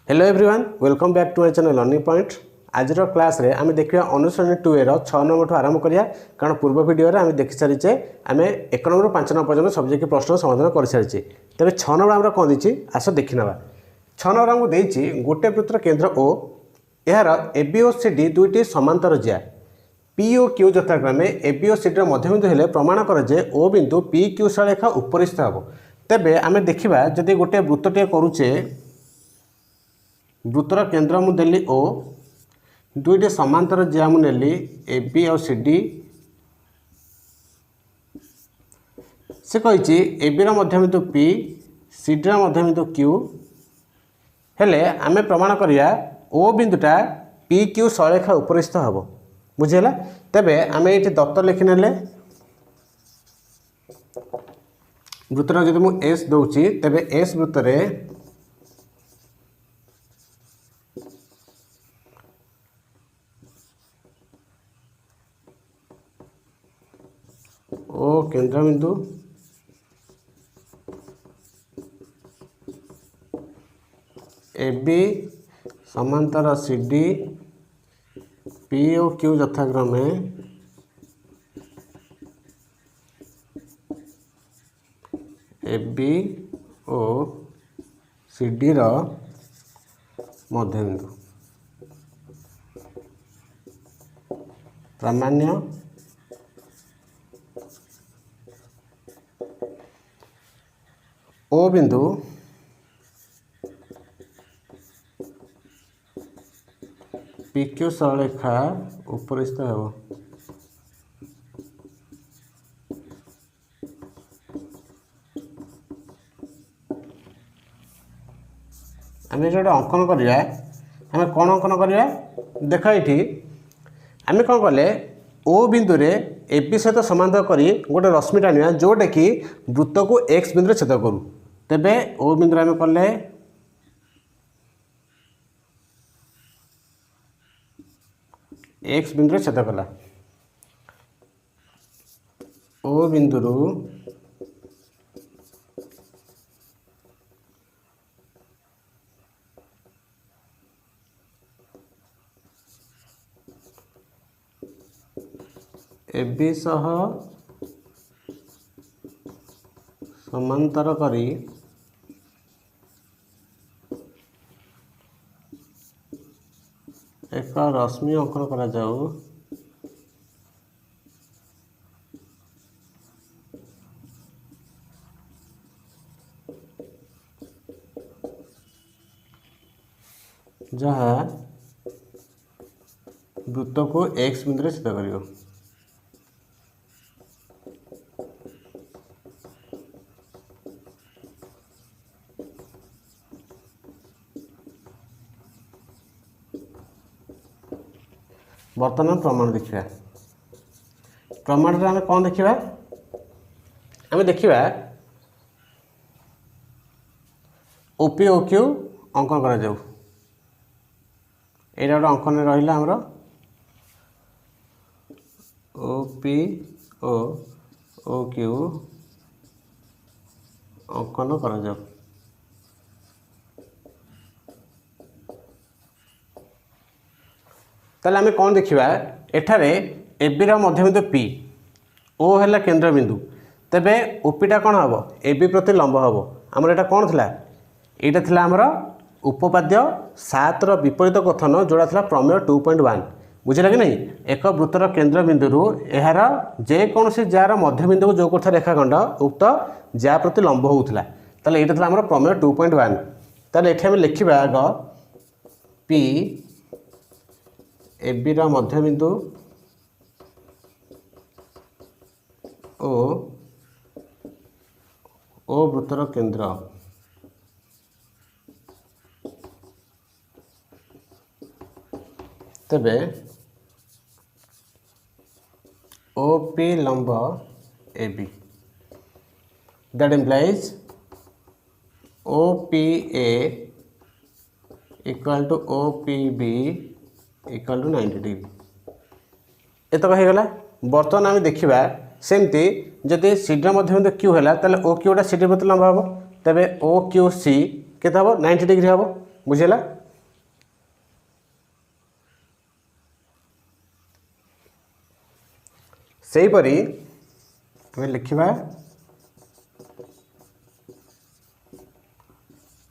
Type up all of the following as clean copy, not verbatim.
Hello everyone welcome back to my channel learning point. आज class रे आम देखिए अनुश्रेणी 2 एर 6 नंबर आरंभ करिया कारण पूर्व वीडियो रे आम देखि सारिचे आम 1 नंबर 5 नंबर पर्यंत सब्जेक्ट प्रश्न समाधान कर सारिचे। तबे 6 नंबर आम कौन देछि आस देखि नबा। 6 नंबर आमको देछि गोटे वृत्तर केंद्र ओ यार एबी ओ सीडी दुईटी समांतर जिया पी ओ क्यू यथाक्रमे एबी ओ सीडी मध्यबिंदु हेले प्रमाण कर जे ओ बिंदु पी क्यू सरेखा उपरिस्थ हेबो। तबे आम देखिबा जदि गोटे वृत्तटे करूचे वृत्तर केंद्र मु देली ओ दुईटे समांतर जिया मु नेली ए बी और सी डी से कही ए बी मध्यबिंदु पी सी डी मध्यबिंदु क्यू हेले आमे प्रमाण करिया ओ बिंदुटा पी क्यू सरेखा उपरिस्थ हम बुझेगा। तेबे आमे ये दत्त लिखि नेले वृत्तर जब मु एस दौची तेबे एस वृत्तर ओ केंद्रबिंदु ए बी समांतर C D P O Q यथाक्रमे A B O C D रो मध्यबिंदु प्रामाण्य ओ बिंदु पी क्यू सरलेखा उपरिस्थ हेबो। आम जो अंकन करिया आम कौन अंकन करिया देख ये आम कौन कले ओ बिंदु रे ए बी सहित समांतर करी गोटे रश्मि टाणिया जोटा कि वृत्त को एक्स बिंदु छेद करूँ। तेबे ओ बिंदु आम कले एक्स बिंदु छेद कला ओ बिंदु ए बी सह समांतर करी एक रश्मि अंकन करा जाऊ जहाँ वृत्त को एक्स बिंदु छेद करियो। बर्तमान प्रमाण देखा प्रमाण आम कौन देखा आम देखा ओपी ओ क्यू अंकन करा जाऊ एटा गोटे अंकन रहा आमर ओपी ओ क्यू अंकन करा जाऊ। ताले आम कौन देखा एठारे ए बी मध्यबिंदु पी ओ है केंद्र बिंदु तेबे ओपीटा कौन हम ए बी प्रति लंब हम आमर एटा कौन थिला एटा थिला आमर उपपाद्य 7 विपरीत कथन जोड़ा थिला प्रमेय 2.1 बुझे कि नहीं। एक वृत्तर केंद्र बिंदु यार जेकोसी जार मध्यबिंदु को जो करता रेखाखंड उक्त जा प्रति लंब होता ताले एटा थिला आमर प्रमेय 2.1। ताले एठी आम लिखिबा आग पी ए बी मध्यबिंदु ओ वृत्तर केंद्र तेबे ओ पी लंब A B that implies O P A equal to O P B equal to 90 degree एतक हो गला। बर्तमान आम देखा सेमती जदि सीडी मध्यबिंदु क्यू है ताले ओ क्यूटा सीडी प्रति लंब हम तेबे ओ क्यू सी केते हम 90 डिग्री हम बुझेला सही परी हमें लिखिबा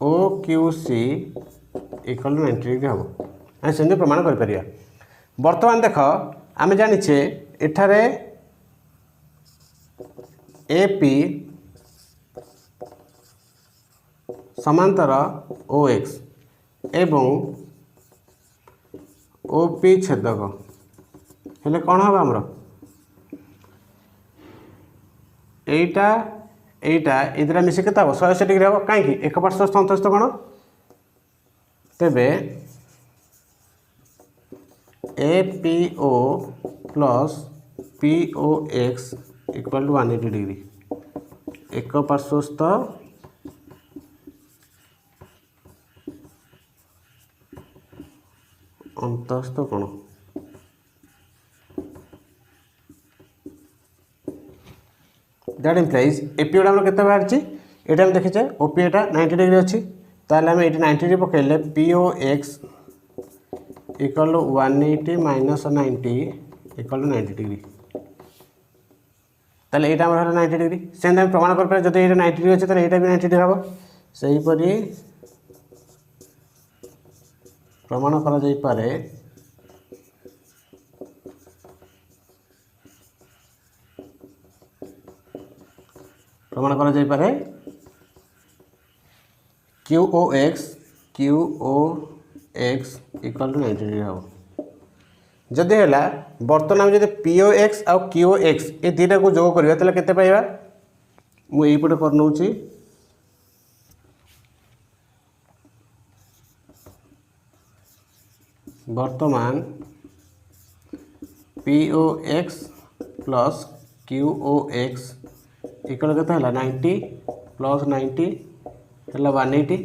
O Q C equal 90 degree हम आम सेमती प्रमाण कर बर्तमान देख आम जाचे एठारे ए पी समांतर ओ एक्स एवं ओ पी छेदक हेले कौन हम आमर एटा एटा ए दुटा मिसे केते हम 180 डिग्री हम कहीं एक पार्श्वस्थ अंतस्थ कोण तेबे A P O plus P O X equal to 180 degree एक पार्श्वस्थ अंतस्थ कोण दैट इम्प्लाइज एपी गुड़ा आम के बाहर ये देखीचे ओपी एटा 90 डिग्री अच्छी ताल आम ये 90 डिग्री पकड़े P O X equal to 180 minus 90 equal to 90 degree ताल ये 90 डिग्री सेम आम प्रमाण कर जब ये 90 डिग्री अच्छे ये भी 90 डिग्री हम सहीपरी प्रमाण करा जाई पारे प्रमाण करा जाई पारे Q O X equal to 90 degree हम जदि है बर्तमान जब पी ओ एक्स आउ क्यू ओ एक्स ये दुटा को जोग करा तो केते पाइबा मुझे कर नौची बर्तमान P O X plus Q O X equal के 90 प्लस 90 है 180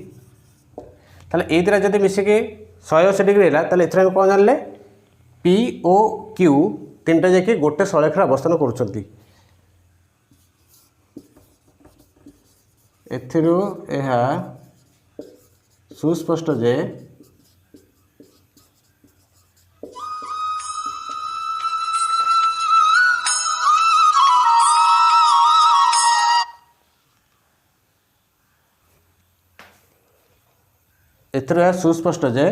ताले ये दुटा जब मिसिक 180 डिग्री है ताले एथर कौन जानले पी ओ क्यू तीनटा जाकि गोटे सलेखर अवस्थान करुँच एथिरु एहा सुस्पष्ट जे एथर यह सुस्पष्ट जे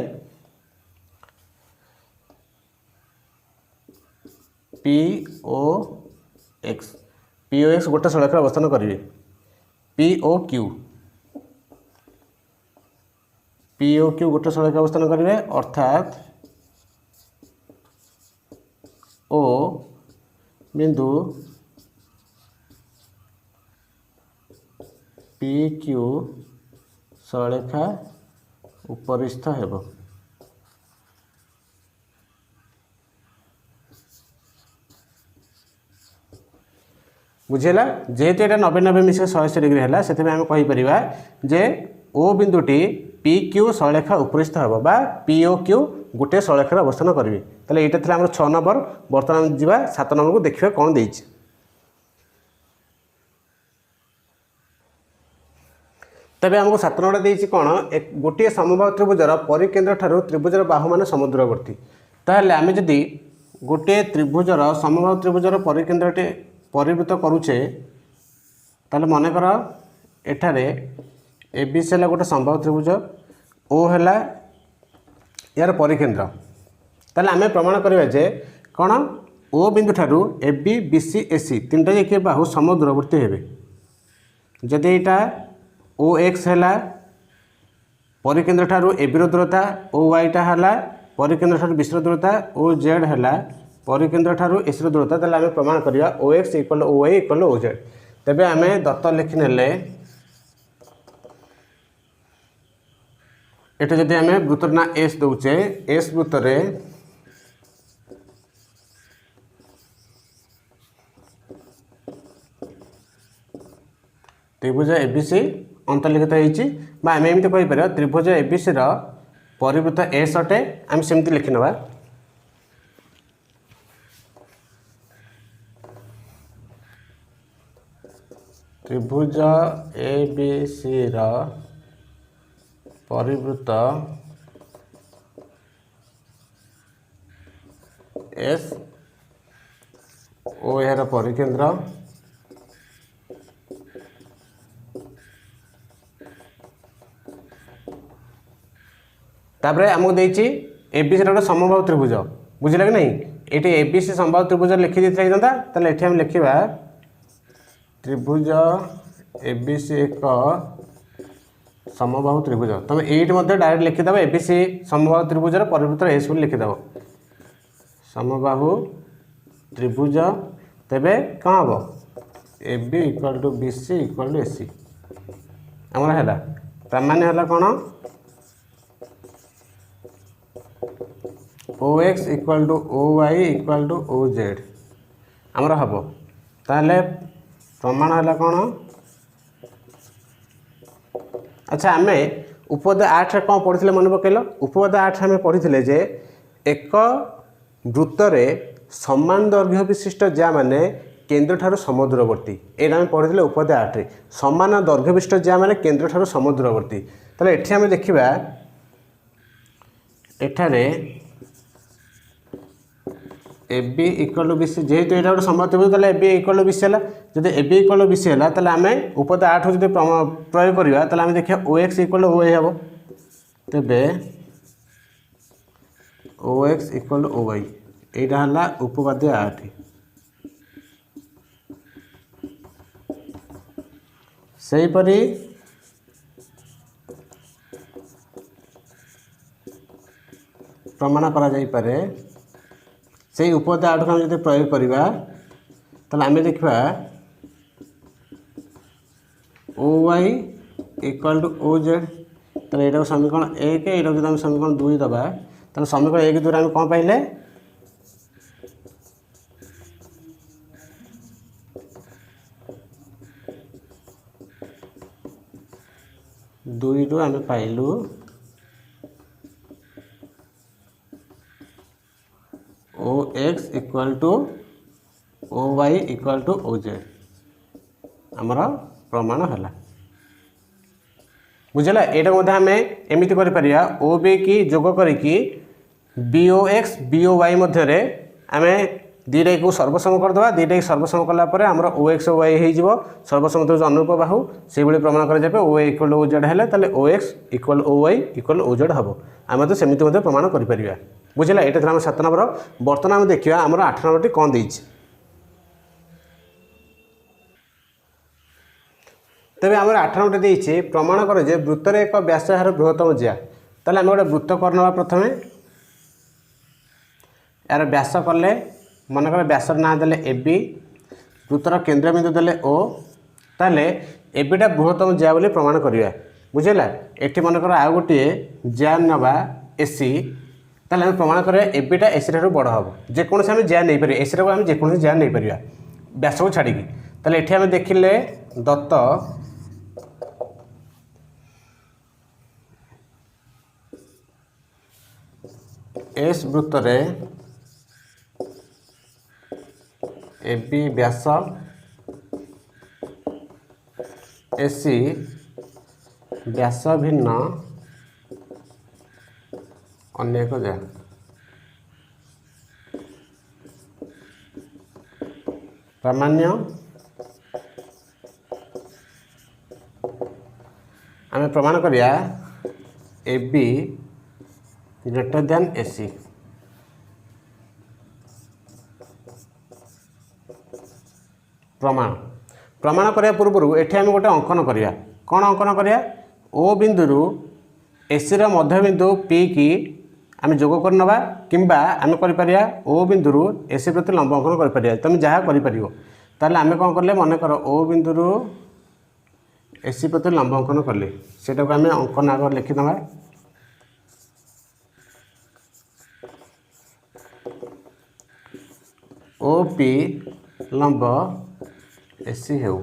पी ओ एक्स गोटे सड़क अवस्थान करेंगे पी ओ क्यू गोटे सड़क अवस्थान करेंगे अर्थात ओ बिंदु पी क्यू सरेखा उपरिस्थ हेब बुझेला जेहेतु ये 90 मिसे 180 डिग्री है से आम कहीपर जे ओ बिंदुटी पी क्यू सलेखा उपरिस्थ हेब बा पी ओ क्यू गोटे सलेखार अवस्थान करेंगे ताले यहाँ था आम 6 नंबर बर्तमान जावा 7 नंबर को देखिए कौन देछि तेबे आमको 7 नंबर देछि कौन एक गोटे समबाहु त्रिभुजर परिकेंद्र ठारू त्रिभुजर बाहु मान समुद्रवर्ती ताहले आमे जदि गोटे त्रिभुजर समबाहु त्रिभुजर परिकेंद्रटे परिवृत करुचे ताहले मन कर एठारे एबीसी है गोटे समबाहु त्रिभुज ओ है यार परिकेंद्र ताहले आमे प्रमाण करिबा जे कौन ओ बिंदु ठारू एबी बीसी एसी तीनटा जाके बाहु समुद्रवर्ती हेबे जदि एटा ओ एक्स है परिकेंद्र ठारू एबी दूरता ओ वाईटा है परिकेंद्र ठारू बीसी दूरता ओ जेड है परिकेंद्र ठारू एसी दूरता ताले आमे प्रमाण करिया O X equal O Y equal O Z तेबे आमे दत्त लिखि नेले एटा जदि आमे वृत्तर ना एस दउचे एस वृत्तरे त्रिभुज एबीसी अंतर्लिखित होती आम एमती कहीपर त्रिभुज एबीसी परिवृत्त एस अटे आम सेमती लिखिनवा त्रिभुज एबीसी परिवृत्त एस ओ यार परिकेंद्र तापर आमको देती एबीसी गोटे समबाहु त्रिभुज बुझे कि नहीं ये एबीसी समबाहु त्रिभुज लिखी देता ताले ये आम लिखा त्रिभुज एबीसी एक समबाहु त्रिभुज तुम ये डायरेक्ट लिखिदेव एबीसी समबाहु त्रिभुजर परिवृत्त एस बोली लिखिदेव समबाहु त्रिभुज तेबे कौन हम A B equal to B C equal to AC आमर है ताने है कौन O X equal to O Y equal to O Z आमर हम ताले प्रमाण है कौन अच्छा आम उपपद 8 कौन पढ़ी मन पकल उपपद 8 आम पढ़ी जे एक वृत्त समान दैर्घ्य विशिष्ट ज्या माने केन्द्र ठारू समदूरवर्ती यहाँ आम पढ़ी उपपद 8 समान दैर्घ्य विशिष्ट ज्या माने केन्द्र ठारू समदूरवर्ती ताले एठी आम देखिबा एठारे A B equal to B C जेहेतु यहाँ गोटे समबाहु त्रिभुज ताले A B equal to B C है जब A B equal to B C है ताले आम उपपद 8 जो प्रयोग करवा ताले आम देखिए O X equal to O Y हम तेबे O X equal to O Y यहाँ है उपपद 8 सेहीपरि प्रमाण करा जाई पारे से उपपद 8 को हम जब प्रयोग करवा ताले आम देखा O Y equal to O Z ताले यहाँ समीकरण 1 यहाँ जो आम समीकरण 2 दबा ताले समीकरण 1 द्वारा आम कौन पाइले दुई रु आम पाइलु O X equal to O Y equal to O Z आमर प्रमाण है बुझला यहाँ आम एमती कर ओ बी की जोग करी बी ओ एक्स बी ओ वाई मध्य आम दुईटा को सर्वसम करदे दुईटा सर्वसम कलापर आमर ओ एक्स ओ वाई हो सर्वसम जो अनुरूप बाहु से प्रमाण कर ओ इक्वल ओ जेड है O X equal O Y equal O Z हम आम तो सेमती प्रमाण कर बुझला ये आम 7 नंबर बर्तमान आम देखा आमर 8 नंबर कौन देती तेरे आम 8 नंबर देती प्रमाण कर वृत्तर एक व्यासार बृहत्तम ज्या ताले आम गोटे वृत्त करना प्रथम यार व्यास कले मनकर व्यासर ना देले ए बी वृत्तर केन्द्रबिंदु देले ओ ताले एबीटा बृहत्तम ज्या बोली प्रमाण करवा बुझेगा ये मनकर आउ गोटे ज्या नवा एसी ताले आम प्रमाण करें एबीटा एसी ठार बड़ हम जेकोसी आम ज्या नहीं पार एसी टाक आम जेकोसी ज्या नहीं पार व्यास को छाड़ी ताले ये आम देखिले दत्त एस वृत्तर ए बी व्यास एसी व्यास भिन्न अनेक ज्या प्रामाण्य आम प्रमाण करिया A B greater than AC प्रमाण प्रमाण करने पूर्व ये आम गोटे अंकन करिया कौन अंकन करिया ओ बिंदु एसी मध्य बिंदु पी की आम जोग करनवा किंबा आम कर ओ बिंदु एसी प्रति लंब अंकन कर तुम जहाँ कर आम कौन कले मन कर ओ बिंदु एसी प्रति लंब अंकन कले से आम अंकन आग लिखिदे ओ पी लंब एसी हो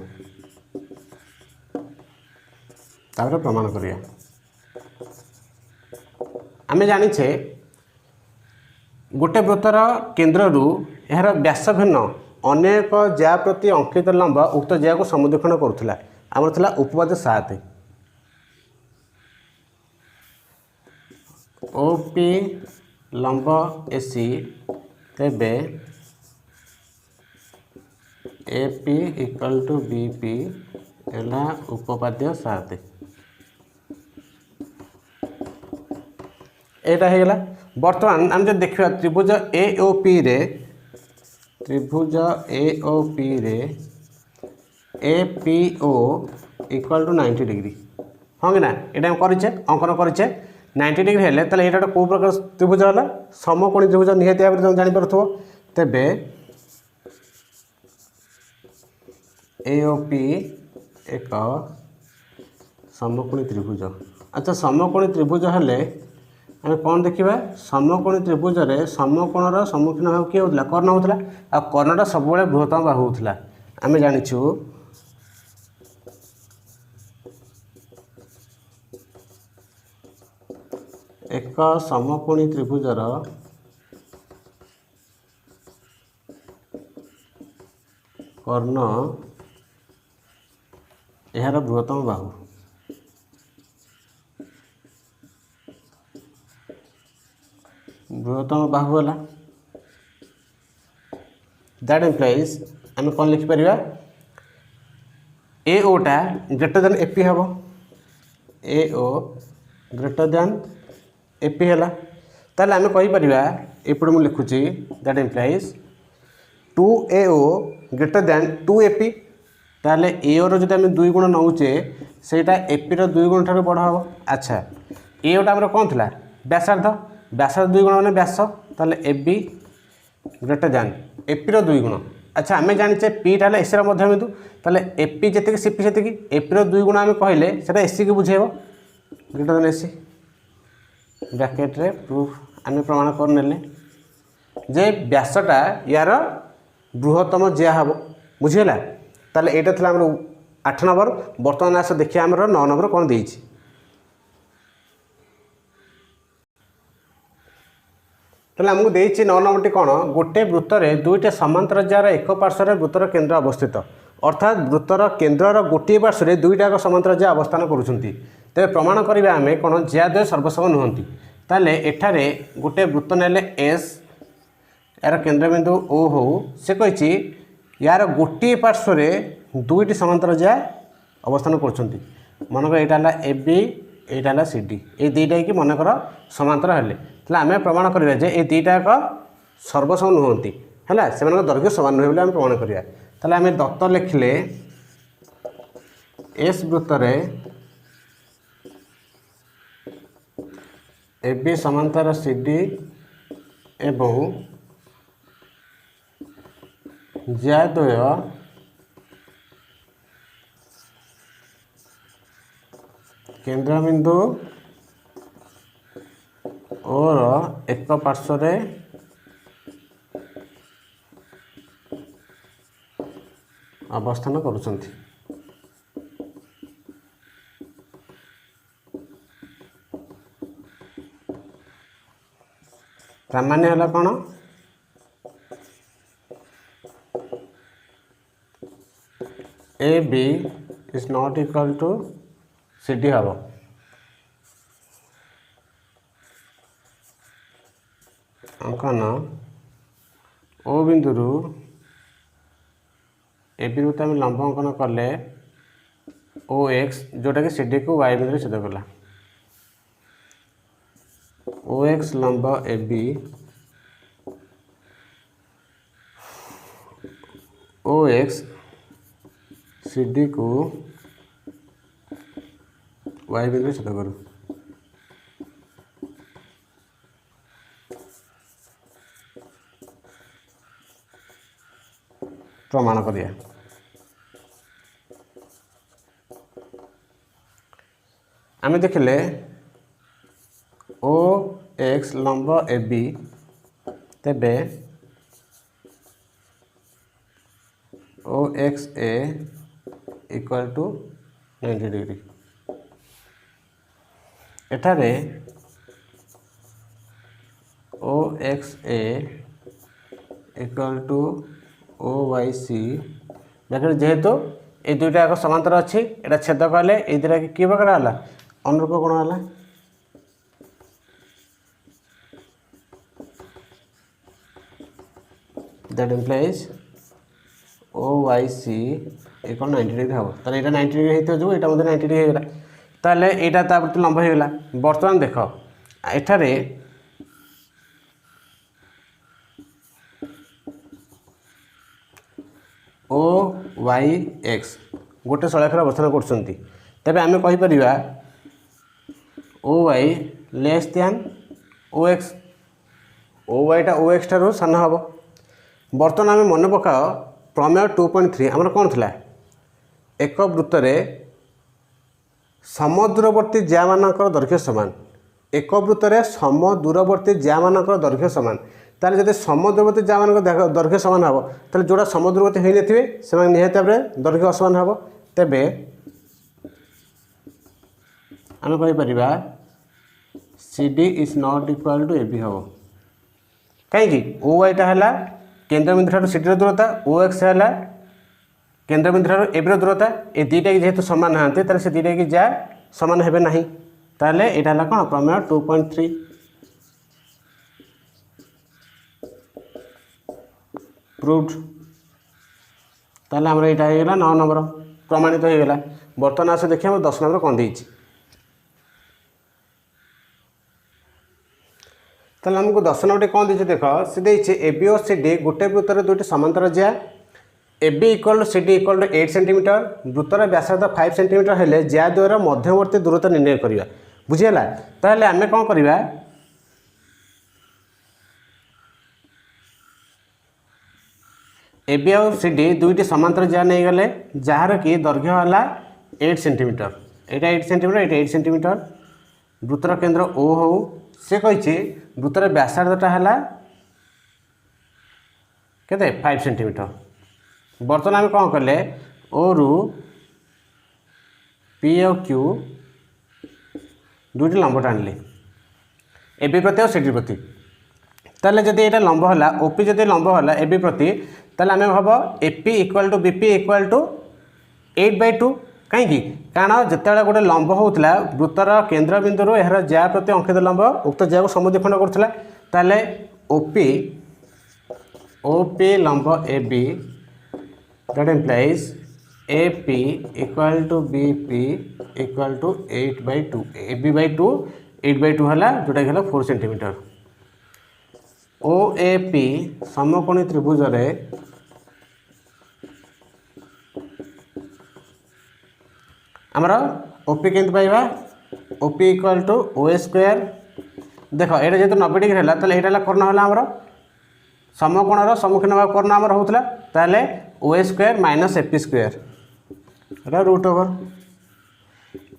प्रमाण करिया आम जानिछे गोटे वृत्तर केन्द्र यार व्यास भिन्न अनेक ज्या प्रति अंकित लंब उक्त ज्या को समुदीक्षण करुला आमर था उपपद 7 OP लंब AC तेबे AP इक्वल टू BP एला उपपाद्य 7 एटा हो गला। बर्तमान आम जो देखा त्रिभुज AOP रे त्रिभुज AOP रे APO इक्वल टू 90 डिग्री हाँ कि ना ये करें अंकन करें 90 डिग्री हेले ताले एटा कौ प्रकार त्रिभुज है समकोणी त्रिभुज निहती भाव तुम जापर तेबे AOP एक समकोणी त्रिभुज। अच्छा समकोणी त्रिभुज हेले आम कौन देखा समकोणी त्रिभुज रे समकोणर सम्मुखीन भाव किए होता कर्ण होता आ कर्णटा सब बृहत्तम बाहु होता आम जाचु एक समकोणी त्रिभुजर कर्ण यार बृहत्तम बाहु है दैट इम्प्लाइज आम कौन लिखिपर AOटा ग्रेटर देन AP हम AO ग्रेटर देन AP है ताले आम कहीपर एपटे मुझे लिखुची that implies 2AO greater than 2AP ताले AO रो जो आम 2 गुण नौचे सेटा AP रो 2 गुण ठार बड़ हम। अच्छा AOटा आम कौन थी व्यासार्ध व्यासार्ध 2 गुण मैंने व्यास ताले AB ग्रेटर देन AP रो 2 गुण। अच्छा आम जाचे पीटा है एसी मध्यबिंदु ताले AP जी CP से AP रो 2 गुण आम कहले से AC की बुझेब ग्रेटर देन AC ब्रैकेट रे प्रूफ आम प्रमाण कर नेले जे व्यासटा यार बृहत्तम जिया हम बुझीगला। ताले एटा थला हमर 8 नंबर वर्तमान आस देखिए आमर 9 नंबर कौन देइछि ताले हमको देइछि 9 नंबर टी कौन गोटे वृत्तर दुईटा समांतर जार एक पार्श्व वृत्तर केन्द्र अवस्थित अर्थात वृत्तर केन्द्रर गोटे पार्श्व दुईटा समांतर जा अवस्थान करुँच तेज प्रमाण करिबा आमे कौन ज्या द्वय सर्वसम नुहति ताले एठारे गोटे वृत्त नेले एस यार केन्द्रबिंदु ओ हो से कही यार गोटे पार्श्व दुईटी समांतर जा अवस्थान करुँच मनकर यहाँ है AB यहाँ है CD ये दुईटा कि मनकर समांतर हेले आम प्रमाण करिबा जे ये दुईटा एक सर्वसम नुहति है से दैर्घ्य समान नुहे आम प्रमाण करिया। ताले आम दत्त लिखिले एस वृत्तर AB समांतर CD एवं ज्याद्वय केन्द्रबिंदु और एक पार्श्व अवस्थान करुँच। सामान्य है कौन AB is not equal to CD हम अंकन ओ बिंदु AB रू तो लंब अंकन कले OX जोटा कि CD को Y बिंदु छेद कला OX लंब AB OX CD को Y बिंदु छेद करूँ प्रमाण करिया। आम देखिले OX लंब AB तेबे OXA इक्वल टू 90 डिग्री एठारे OXA इक्वल टू OYC देखिए जेहेतु ये दुईटा एक समांतर अच्छी एटा छेद कले ये दुटा कि प्रकार है अनुरूप गुण है that implies OYC equal 90 degree हम ताले एटा 90 डिग्री होइतो जो एटा मते 90 डिग्री हेगला ताले एटा ता प्रति लंब हेगला वर्तमान देख एठारे OYX गोटे सलाखर अवस्थान करछंती तबे आमे कहि परिबा OY less than OX OY टा OX ठारो सान हबो वर्तमान आमे मन पकाओ प्रमेय 2.3 आमर कौन थिला एक वृत्त रे समदूरवर्ती ज्या मानकर दैर्घ्य समान एक वृत्त रे समदूरवर्ती ज्या मानकर दैर्घ्य समान ताले जदि समदूरवर्ती ज्या मानकर दैर्घ्य समान हबो ताले जोड़ा समदूरवर्ती होई नथिबे से निहात भाबरे दैर्घ्य असमान हबो तबे आमे कहि परिबा CD is not equal to AB हबो काहे कि OY टा हला केंद्रबिंदु ठार CD र दूरता OX हला केंद्रबिंदु ठार AB र दूरता ए दुईटा जेहेतु समान हांते ताले से दुईटा की जा समान हेबे नाही ताले एटा हला कोन प्रमेय 2.3 प्रूव्ड ताले हमरा एटा हे गेला 9 नंबर प्रमाणित हो गेला वर्तमान आसे देखिया 10 नंबर कोन देछि ताले हमको 10 नंबर कोन देछि देखो से देछि AB और CD गोटे वृत्त रे दुटी समांतर ज्या AB equal CD equal 8 centimetre वृत्तर व्यासार्ध 5 सेंटीमीटर हेले ज्या द्वारा मध्यवर्ती दूरता निर्णय करिया बुझियला ताले हमें कोन करिवा AB और CD दुईटी समांतर ज्या नहीं गले जार की दैर्घ्य हला 8 सेंटीमीटर एटा 8 सेंटीमीटर एटा 8 सेंटीमीटर वृत्तर केंद्र O हो से कहिछि वृत्तर व्यासार्धटा हला केते 5 सेंटीमीटर वर्तमान आम कौन कले O रु P और Q दुईटी लंब टाणिले AB प्रति और CD प्रति ताले जदि एटा लंब हला OP जदि लंब हला AB प्रति ताले आमे भाबो AP equal to BP equal to 8/2 कहीं कारण जिते गोटे लंब होता वृत्तर केन्द्रबिंदु यार ज्या प्रति अंकित लंब उक्त ज्या को समुद्विखंड करथिला ताले OP लंब AB that implies AP equal to BP equal to 8/2 AB/2 8/2 हला जोटा हला 4 सेंटीमीटर OAP समकोणी त्रिभुज रे आमर OP केंत पाइबा OP equal to OA square देख एटा जेहेतु 90 डिग्री है ताले एटा कर्ण है आमर समकोणर सम्मुखीन भाव कर्ण आमर होता ताले OA square minus AP square एटा रूट ओवर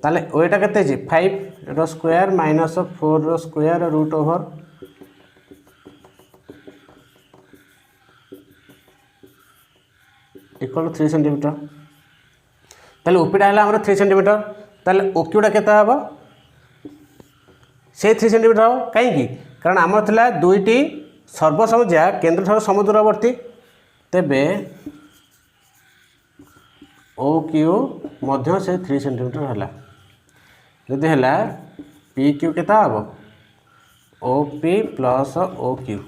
ताले ओटा केते जी 5 रो स्क्वायर माइनस 4 रो square root over equal to 3 centimetre ताले ओपीटा है आमर 3 सेंटीमीटर ताले ओक्यूटा केते हबो से 3 सेंटीमीटर हम कहीं कारण आमर थिला दुईटी सर्वसमज्या केन्द्र ठार समदूरवर्ती तेबे OQ मध्य से 3 सेंटीमीटर है जदि है PQ केता हम OP प्लस OQ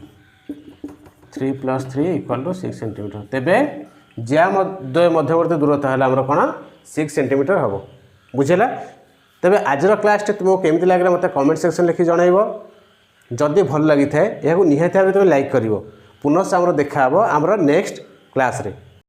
3 + 3 इक्वल टू 6 सेंटीमीटर तेबे ज्या द्वय मध्यवर्ती दूरता है आमर कौन 6 सेंटीमीटर हम बुझेगा तेबे आजर क्लास तुमको केमती लगे मत कमेंट सेक्शन लिखि जनइब जदि भल लगी था यह निहाती भाव तुम लाइक कर पुनः आमर देखा आमर नेक्स्ट क्लास रे।